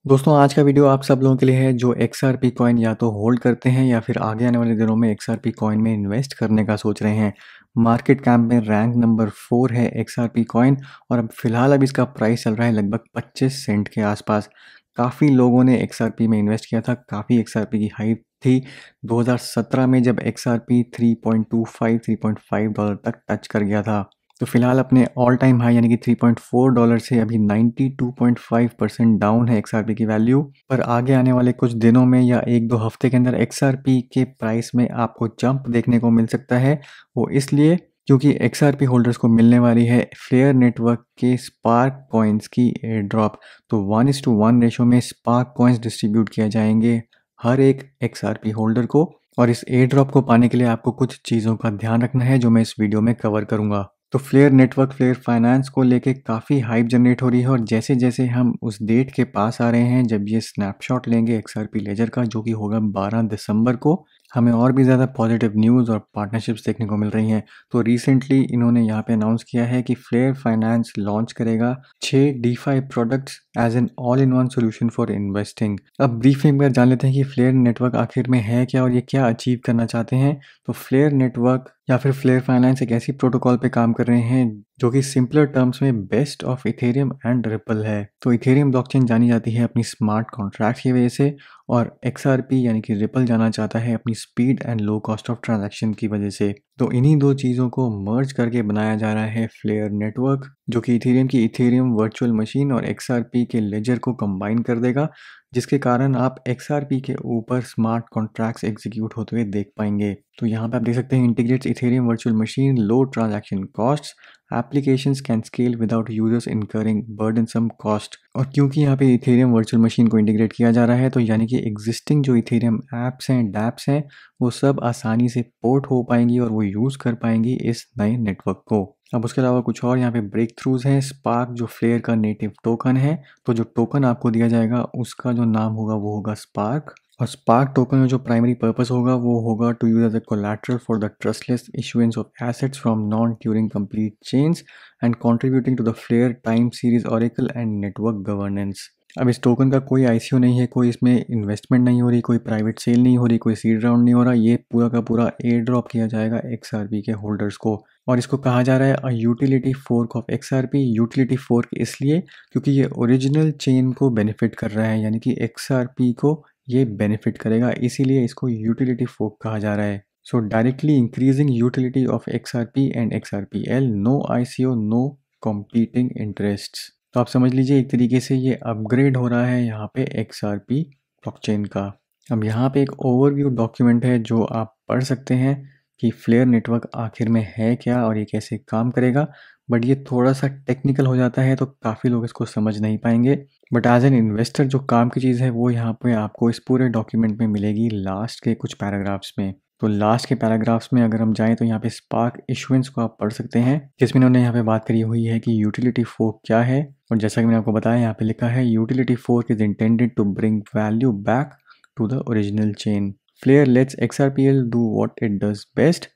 दोस्तों आज का वीडियो आप सब लोगों के लिए है जो XRP कॉइन या तो होल्ड करते हैं या फिर आगे आने वाले दिनों में XRP कॉइन में इन्वेस्ट करने का सोच रहे हैं। मार्केट कैप में रैंक नंबर 4 है XRP कॉइन और अब फिलहाल इसका प्राइस चल रहा है लगभग 25 सेंट के आसपास। काफ़ी लोगों ने XRP में इन्वेस्ट किया था, काफ़ी XRP की हाइप थी 2017 में जब XRP 3.25 3.5 डॉलर तक टच कर गया था। तो फिलहाल अपने ऑल टाइम हाई यानी कि 3.4 डॉलर से अभी 92.5% डाउन है XRP की वैल्यू। पर आगे आने वाले कुछ दिनों में या एक दो हफ्ते के अंदर XRP के प्राइस में आपको जंप देखने को मिल सकता है। वो इसलिए क्योंकि XRP होल्डर्स को मिलने वाली है फ्लेयर नेटवर्क के स्पार्क कॉइन्स की एयर ड्रॉप। तो 1:1 रेशो में स्पार्क कॉइन्स डिस्ट्रीब्यूट किए जाएंगे हर एक XRP होल्डर को। और इस एयर ड्रॉप को पाने के लिए आपको कुछ चीज़ों का ध्यान रखना है जो मैं इस वीडियो में कवर करूंगा। तो फ्लेयर नेटवर्क फ्लेयर फाइनेंस को लेके काफ़ी हाइप जनरेट हो रही है और जैसे जैसे हम उस डेट के पास आ रहे हैं जब ये स्नैपशॉट लेंगे XRP लेजर का जो कि होगा 12 दिसंबर को, हमें और भी ज़्यादा पॉजिटिव न्यूज़ और पार्टनरशिप्स देखने को मिल रही हैं। तो रिसेंटली इन्होंने यहाँ पे अनाउंस किया है कि फ्लेयर फाइनेंस लॉन्च करेगा 6 DeFi products as an all in one solution for investing. अब ब्रीफली में जान लेते हैं कि फ्लेयर नेटवर्क आखिर में है क्या और ये क्या अचीव करना चाहते हैं। तो फ्लेयर नेटवर्क या फिर फ्लेयर फाइनेंस एक ऐसी प्रोटोकॉल पे काम कर रहे हैं जो कि सिंपलर टर्म्स में best of Ethereum and ripple है। तो इथेरियम ब्लॉकचेन जानी जाती है अपनी स्मार्ट कॉन्ट्रैक्ट की वजह से और XRP यानी कि रिपल जाना चाहता है अपनी speed and low cost of transaction की वजह से। तो इन्हीं दो चीज़ों को मर्ज करके बनाया जा रहा है फ्लेयर नेटवर्क जो कि इथेरियम की इथेरियम वर्चुअल मशीन और XRP के लेजर को कंबाइन कर देगा, जिसके कारण आप XRP के ऊपर स्मार्ट कॉन्ट्रैक्ट्स एग्जीक्यूट होते हुए देख पाएंगे। तो यहाँ पे आप देख सकते हैं integrates Ethereum virtual machine, low transaction costs, applications can scale without users incurring burdensome cost. और क्योंकि यहाँ पे इथेरियम वर्चुअल मशीन को इंटीग्रेट किया जा रहा है तो यानी कि एग्जिस्टिंग जो इथेरियम ऐप्स हैं डैप्स हैं वो सब आसानी से पोर्ट हो पाएंगी और वो यूज़ कर पाएंगी इस नए नेटवर्क को। अब उसके अलावा कुछ और यहाँ पे ब्रेक थ्रूज हैं। स्पार्क जो फ्लेयर का नेटिव टोकन है, तो जो टोकन आपको दिया जाएगा उसका जो नाम होगा वो होगा स्पार्क। और स्पार्क टोकन में जो प्राइमरी पर्पस होगा वो होगा to use as a collateral for the trustless issuance of assets from non Turing complete chains and contributing to the Flare time series oracle and network governance. अब इस token का कोई ICO नहीं है, कोई इसमें इन्वेस्टमेंट नहीं हो रही, कोई प्राइवेट सेल नहीं हो रही, कोई सीड राउंड नहीं हो रहा। ये पूरा का पूरा एयर ड्रॉप किया जाएगा XRP के होल्डर्स को। और इसको कहा जा रहा है अ utility fork of XRP। Utility fork इसलिए क्योंकि ये ओरिजिनल चेन को बेनिफिट कर रहा है, यानी कि XRP को ये बेनिफिट करेगा, इसीलिए इसको यूटिलिटी फोर्क कहा जा रहा है। So directly increasing utility of XRP and XRPL, no ICO, no competing interests. तो आप समझ लीजिए एक तरीके से ये अपग्रेड हो रहा है यहाँ पे XRP ब्लॉकचेन का। अब यहाँ पे एक ओवरव्यू डॉक्यूमेंट है जो आप पढ़ सकते हैं कि फ्लेयर नेटवर्क आखिर में है क्या और ये कैसे काम करेगा। बट ये थोड़ा सा टेक्निकल हो जाता है तो काफ़ी लोग इसको समझ नहीं पाएंगे। बट एज एन इन्वेस्टर जो काम की चीज़ है वो यहाँ पे आपको इस पूरे डॉक्यूमेंट में मिलेगी लास्ट के कुछ पैराग्राफ्स में। तो लास्ट के पैराग्राफ्स में अगर हम जाएं तो यहाँ पे स्पार्क इशुएंस को आप पढ़ सकते हैं जिसमें उन्होंने यहाँ पे बात करी हुई है कि यूटिलिटी फोर्क क्या है। और जैसा कि मैंने आपको बताया यहाँ पे लिखा है utility fork is intended to bring value back to the original chain. Flare lets XRPL do what it does best,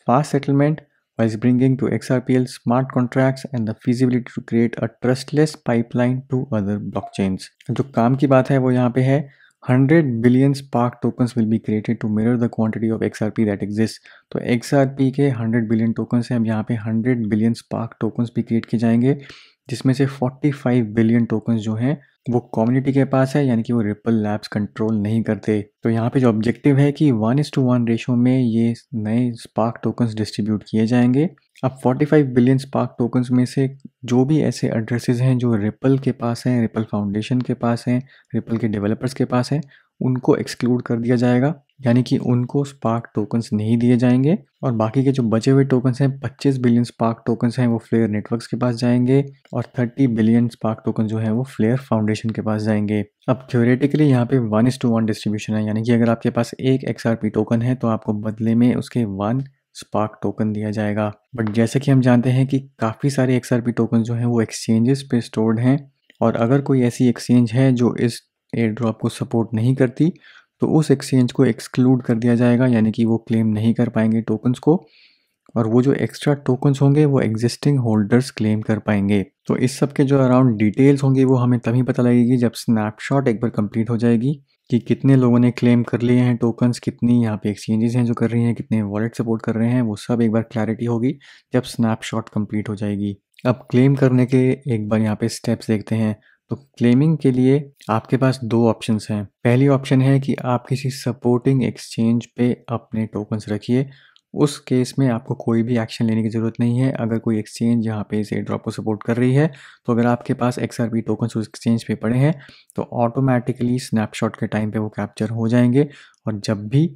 fast settlement, while bringing to XRPL smart contracts and the feasibility to create a trustless pipeline to other blockchains। जो काम की बात है वो यहाँ पे है 100 billion Spark tokens will be created to mirror the quantity of XRP that exists। तो XRP के 100 बिलियन टोकन्स हैं, अब यहाँ पे 100 बिलियन स्पार्क टोकन्स भी क्रिएट किए जाएंगे जिसमें से 45 बिलियन टोकन्स जो हैं वो कम्युनिटी के पास है, यानी कि वो रिपल लैब्स कंट्रोल नहीं करते। तो यहाँ पे जो ऑब्जेक्टिव है कि 1:1 रेशो में ये नए स्पार्क टोकन्स डिस्ट्रीब्यूट किए जाएंगे। अब 45 बिलियन स्पार्क टोकन्स में से जो भी ऐसे एड्रेसेस हैं जो रिपल के पास हैं, रिपल फाउंडेशन के पास हैं, रिपल के डेवलपर्स के पास हैं, उनको एक्सक्लूड कर दिया जाएगा, यानी कि उनको स्पार्क टोकन्स नहीं दिए जाएंगे। और बाकी के जो बचे हुए टोकन्स हैं 25 बिलियन स्पार्क टोकन्स हैं वो फ्लेयर नेटवर्क्स के पास जाएंगे और 30 बिलियन स्पार्क टोकन जो है वो फ्लेयर फाउंडेशन के पास जाएंगे। अब थ्योरेटिकली यहाँ पे 1:1 डिस्ट्रीब्यूशन है, यानी कि अगर आपके पास एक XRP टोकन है तो आपको बदले में उसके 1 स्पार्क टोकन दिया जाएगा। बट जैसे कि हम जानते हैं कि काफ़ी सारे XRP टोकन जो हैं वो एक्सचेंजेस पे स्टोर्ड हैं और अगर कोई ऐसी एक्सचेंज है जो इस एयर ड्रॉप को सपोर्ट नहीं करती तो उस एक्सचेंज को एक्सक्लूड कर दिया जाएगा, यानी कि वो क्लेम नहीं कर पाएंगे टोकन्स को। और वो जो एक्स्ट्रा टोकन्स होंगे वो एग्जिस्टिंग होल्डर्स क्लेम कर पाएंगे। तो इस सब के जो अराउंड डिटेल्स होंगी वो हमें तभी पता लगेगी जब स्नैपशॉट एक बार कंप्लीट हो जाएगी कि कितने लोगों ने क्लेम कर लिए हैं टोकन्स, कितनी यहाँ पे एक्सचेंजेस हैं जो कर रही हैं, कितने वॉलेट सपोर्ट कर रहे हैं, वो सब एक बार क्लैरिटी होगी जब स्नैपशॉट कंप्लीट हो जाएगी। अब क्लेम करने के एक बार यहाँ पे स्टेप्स देखते हैं। तो क्लेमिंग के लिए आपके पास दो ऑप्शंस हैं। पहली ऑप्शन है कि आप किसी सपोर्टिंग एक्सचेंज पे अपने टोकन्स रखिए। उस केस में आपको कोई भी एक्शन लेने की ज़रूरत नहीं है। अगर कोई एक्सचेंज यहाँ पे इस एयरड्रॉप को सपोर्ट कर रही है तो अगर आपके पास XRP टोकन्स उस एक्सचेंज पे पड़े हैं तो ऑटोमेटिकली स्नैपशॉट के टाइम पे वो कैप्चर हो जाएंगे और जब भी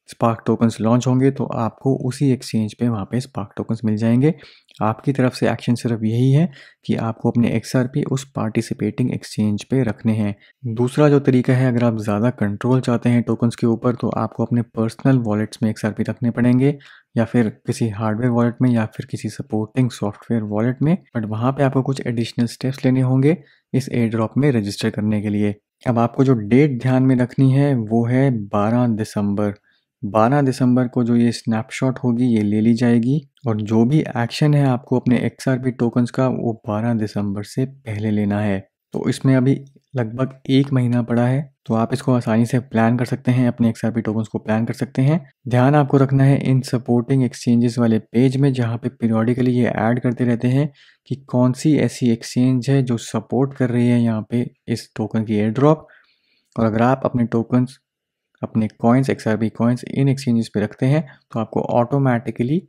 स्पार्क टोकन्स लॉन्च होंगे तो आपको उसी एक्सचेंज पे वहाँ पे स्पार्क टोकन्स मिल जाएंगे। आपकी तरफ से एक्शन सिर्फ यही है कि आपको अपने XRP उस पार्टिसिपेटिंग एक्सचेंज पे रखने हैं। दूसरा जो तरीका है, अगर आप ज़्यादा कंट्रोल चाहते हैं टोकन्स के ऊपर तो आपको अपने पर्सनल वॉलेट्स में XRP रखने पड़ेंगे या फिर किसी हार्डवेयर वॉलेट में या फिर किसी सपोर्टिंग सॉफ्टवेयर वॉलेट में। बट वहाँ पे आपको कुछ एडिशनल स्टेप्स लेने होंगे इस एयर ड्रॉप में रजिस्टर करने के लिए। अब आपको जो डेट ध्यान में रखनी है वो है 12 दिसंबर। 12 दिसंबर को जो ये स्नैपशॉट होगी ये ले ली जाएगी और जो भी एक्शन है आपको अपने XRP टोकन्स का वो 12 दिसंबर से पहले लेना है। तो इसमें अभी लगभग 1 महीना पड़ा है तो आप इसको आसानी से प्लान कर सकते हैं, अपने XRP टोकन्स को प्लान कर सकते हैं। ध्यान आपको रखना है इन सपोर्टिंग एक्सचेंजेस वाले पेज में जहाँ पे पीरियोडिकली ये ऐड करते रहते हैं कि कौन सी ऐसी एक्सचेंज है जो सपोर्ट कर रही है यहाँ पे इस टोकन की एयर ड्रॉप। और अगर आप अपने टोकन्स, अपने coins, XRP coins in exchanges पे रखते हैं तो आपको ऑटोमेटिकली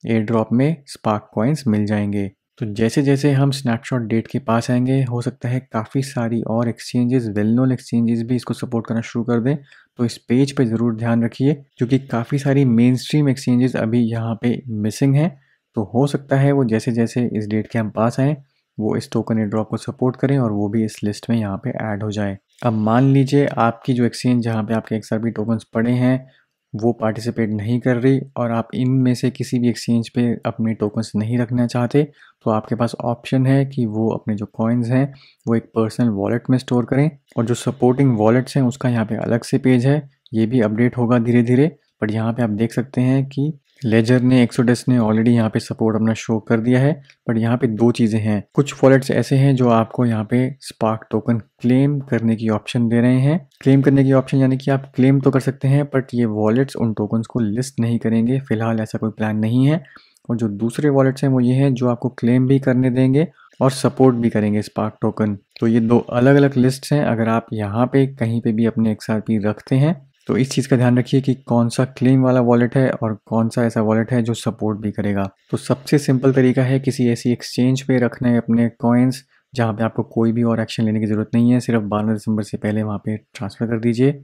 एयर ड्रॉप में स्पार्क कॉइन्स मिल जाएंगे। तो जैसे जैसे हम स्नैपशॉट डेट के पास आएंगे हो सकता है काफ़ी सारी और एक्सचेंजेस, वेल नोन एक्सचेंजेस भी इसको सपोर्ट करना शुरू कर दें। तो इस पेज पे ज़रूर ध्यान रखिए क्योंकि काफ़ी सारी मेन स्ट्रीम एक्सचेंजेस अभी यहाँ पे मिसिंग हैं। तो हो सकता है वो जैसे जैसे इस डेट के हम पास आएँ वो इस टोकन एयर ड्रॉप को सपोर्ट करें और वो भी इस लिस्ट में यहाँ पे ऐड हो जाए। अब मान लीजिए आपकी जो एक्सचेंज जहाँ पे आपके XRP टोकन्स पड़े हैं वो पार्टिसिपेट नहीं कर रही और आप इनमें से किसी भी एक्सचेंज पे अपने टोकन्स नहीं रखना चाहते तो आपके पास ऑप्शन है कि वो अपने जो कॉइन्स हैं वो एक पर्सनल वॉलेट में स्टोर करें। और जो सपोर्टिंग वॉलेट्स हैं उसका यहाँ पे अलग से पेज है, ये भी अपडेट होगा धीरे धीरे। बट यहाँ पे आप देख सकते हैं कि लेजर ने, एक्सोडस ने ऑलरेडी यहाँ पे सपोर्ट अपना शो कर दिया है। बट यहाँ पे दो चीज़ें हैं, कुछ वॉलेट्स ऐसे हैं जो आपको यहाँ पे स्पार्क टोकन क्लेम करने की ऑप्शन दे रहे हैं। क्लेम करने की ऑप्शन यानी कि आप क्लेम तो कर सकते हैं बट ये वॉलेट्स उन टोकन्स को लिस्ट नहीं करेंगे, फिलहाल ऐसा कोई प्लान नहीं है। और जो दूसरे वॉलेट्स हैं वो ये हैं जो आपको क्लेम भी करने देंगे और सपोर्ट भी करेंगे स्पार्क टोकन। तो ये दो अलग अलग लिस्ट हैं। अगर आप यहाँ पे कहीं पे भी अपने XRP रखते हैं तो इस चीज़ का ध्यान रखिए कि कौन सा क्लेम वाला वॉलेट है और कौन सा ऐसा वॉलेट है जो सपोर्ट भी करेगा। तो सबसे सिंपल तरीका है किसी ऐसी एक्सचेंज पे रखना है अपने कॉइन्स जहाँ पे आपको कोई भी और एक्शन लेने की ज़रूरत नहीं है, सिर्फ 12 दिसंबर से पहले वहाँ पे ट्रांसफ़र कर दीजिए,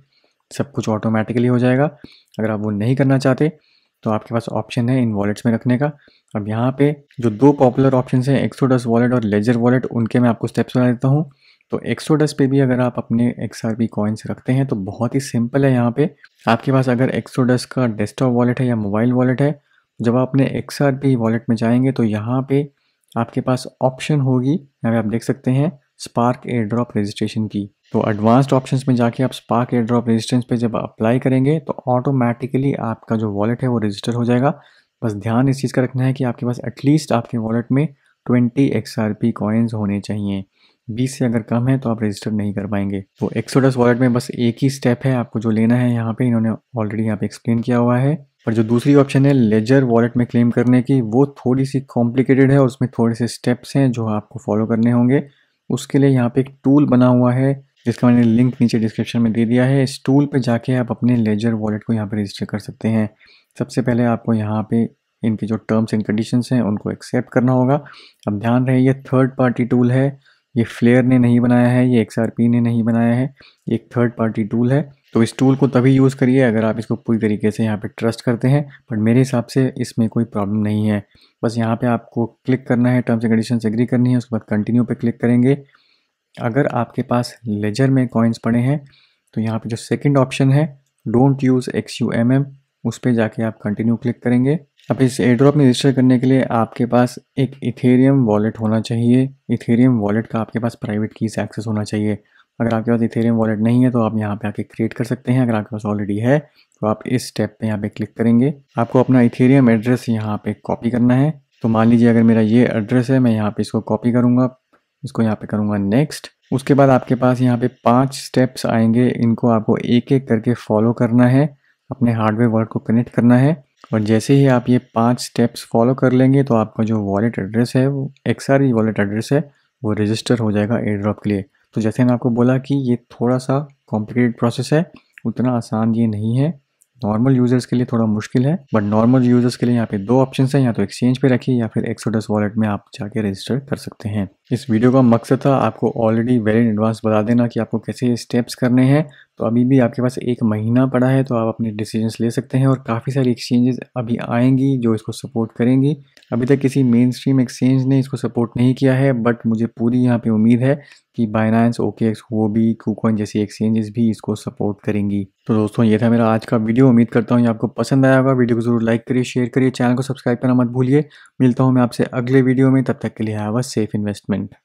सब कुछ ऑटोमेटिकली हो जाएगा। अगर आप वो नहीं करना चाहते तो आपके पास ऑप्शन है इन वॉलेट्स में रखने का। अब यहाँ पे जो दो पॉपुलर ऑप्शन हैं एक्सोडस वॉलेट और लेजर वॉलेट, उनके मैं आपको स्टेप्स बता देता हूँ। तो एक्सोडस पे भी अगर आप अपने XRP कॉइन्स रखते हैं तो बहुत ही सिंपल है। यहाँ पे आपके पास अगर एक्सोडस का डेस्कटॉप वॉलेट है या मोबाइल वॉलेट है, जब आप अपने XRP वॉलेट में जाएंगे तो यहाँ पे आपके पास ऑप्शन होगी, यहाँ पे आप देख सकते हैं स्पार्क एयर ड्रॉप रजिस्ट्रेशन की। तो एडवांस्ड ऑप्शंस में जाके आप स्पार्क एयर ड्रॉप रजिस्ट्रेशन पे जब अप्लाई करेंगे तो ऑटोमेटिकली आपका जो वॉलेट है वो रजिस्टर हो जाएगा। बस ध्यान इस चीज़ का रखना है कि आपके पास एटलीस्ट आपके वॉलेट में 20 XRP कॉइन्स होने चाहिए। 20 से अगर कम है तो आप रजिस्टर नहीं कर पाएंगे। तो एक्सोडस वॉलेट में बस एक ही स्टेप है आपको जो लेना है, यहाँ पे इन्होंने ऑलरेडी यहाँ पे एक्सप्लेन किया हुआ है। पर जो दूसरी ऑप्शन है लेजर वॉलेट में क्लेम करने की, वो थोड़ी सी कॉम्प्लिकेटेड है, उसमें थोड़े से स्टेप्स हैं जो आपको फॉलो करने होंगे। उसके लिए यहाँ पे एक टूल बना हुआ है जिसका मैंने लिंक नीचे डिस्क्रिप्शन में दे दिया है। इस टूल पे जाके आप अपने लेजर वॉलेट को यहाँ पे रजिस्टर कर सकते हैं। सबसे पहले आपको यहाँ पे इनके जो टर्म्स एंड कंडीशंस हैं उनको एक्सेप्ट करना होगा। अब ध्यान रहे ये थर्ड पार्टी टूल है, ये फ्लेयर ने नहीं बनाया है, ये XRP ने नहीं बनाया है, ये एक थर्ड पार्टी टूल है। तो इस टूल को तभी यूज़ करिए अगर आप इसको पूरी तरीके से यहाँ पे ट्रस्ट करते हैं। बट मेरे हिसाब से इसमें कोई प्रॉब्लम नहीं है। बस यहाँ पे आपको क्लिक करना है, टर्म्स एंड कंडीशंस एग्री करनी है, उसके बाद कंटिन्यू पे क्लिक करेंगे। अगर आपके पास लेजर में कॉइन्स पड़े हैं तो यहाँ पे जो सेकंड ऑप्शन है डोंट यूज़ XUMM, उस पर जाके आप कंटिन्यू क्लिक करेंगे। अब इस एयरड्रॉप में रजिस्टर करने के लिए आपके पास एक इथेरियम वॉलेट होना चाहिए। इथेरियम वॉलेट का आपके पास प्राइवेट कीज एक्सेस होना चाहिए। अगर आपके पास इथेरियम वॉलेट नहीं है तो आप यहाँ पे आके क्रिएट कर सकते हैं। अगर आपके पास ऑलरेडी है तो आप इस स्टेप पे यहाँ पे क्लिक करेंगे। आपको अपना इथेरियम एड्रेस यहाँ पे कॉपी करना है। तो मान लीजिए अगर मेरा ये एड्रेस है, मैं यहाँ पे इसको कॉपी करूँगा, इसको यहाँ पे करूँगा नेक्स्ट। उसके बाद आपके पास यहाँ पे 5 स्टेप्स आएंगे, इनको आपको एक एक करके फॉलो करना है, अपने हार्डवेयर वॉलेट को कनेक्ट करना है। और जैसे ही आप ये 5 स्टेप्स फॉलो कर लेंगे तो आपका जो वॉलेट एड्रेस है, वो XRP वॉलेट एड्रेस है, वो रजिस्टर हो जाएगा एयर ड्रॉप के लिए। तो जैसे मैंने आपको बोला कि ये थोड़ा सा कॉम्प्लिकेटेड प्रोसेस है, उतना आसान ये नहीं है। नॉर्मल यूज़र्स के लिए थोड़ा मुश्किल है, बट नॉर्मल यूज़र्स के लिए यहाँ पे 2 ऑप्शंस हैं, या तो एक्सचेंज पे रखिए या फिर एक्सोडस वॉलेट में आप जाके रजिस्टर कर सकते हैं। इस वीडियो का मकसद था आपको ऑलरेडी वेल इन एडवांस बता देना कि आपको कैसे स्टेप्स करने हैं। तो अभी भी आपके पास 1 महीना पड़ा है, तो आप अपने डिसीजंस ले सकते हैं और काफ़ी सारी एक्सचेंजेस अभी आएंगी जो इसको सपोर्ट करेंगी। अभी तक किसी मेन स्ट्रीम एक्सचेंज ने इसको सपोर्ट नहीं किया है, बट मुझे पूरी यहाँ पे उम्मीद है कि बाइनेंस, OKX, हुओबी, KuCoin जैसी एक्सचेंजेस भी इसको सपोर्ट करेंगी। तो दोस्तों ये था मेरा आज का वीडियो। उम्मीद करता हूँ ये आपको पसंद आया होगा। वीडियो को जरूर लाइक करिए, शेयर करिए, चैनल को सब्सक्राइब करना मत भूलिए। मिलता हूँ मैं आपसे अगले वीडियो में, तब तक के लिए हैव अ सेफ इन्वेस्टमेंट।